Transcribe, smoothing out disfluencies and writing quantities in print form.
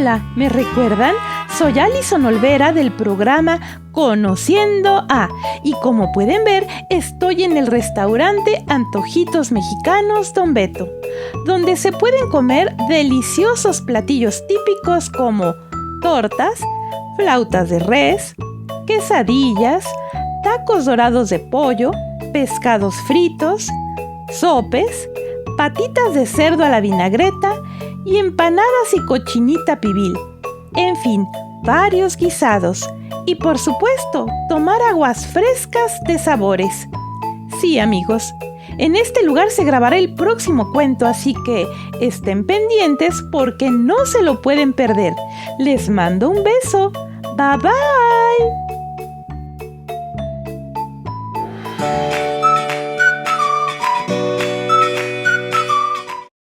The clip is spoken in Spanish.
Hola, ¿me recuerdan? Soy Alison Olvera del programa Conociendo a, y como pueden ver, estoy en el restaurante Antojitos Mexicanos Don Beto, donde se pueden comer deliciosos platillos típicos como tortas, flautas de res, quesadillas, tacos dorados de pollo, pescados fritos, sopes, patitas de cerdo a la vinagreta y empanadas y cochinita pibil. En fin, varios guisados. Y por supuesto, tomar aguas frescas de sabores. Sí, amigos, en este lugar se grabará el próximo cuento, así que estén pendientes porque no se lo pueden perder. Les mando un beso. Bye bye.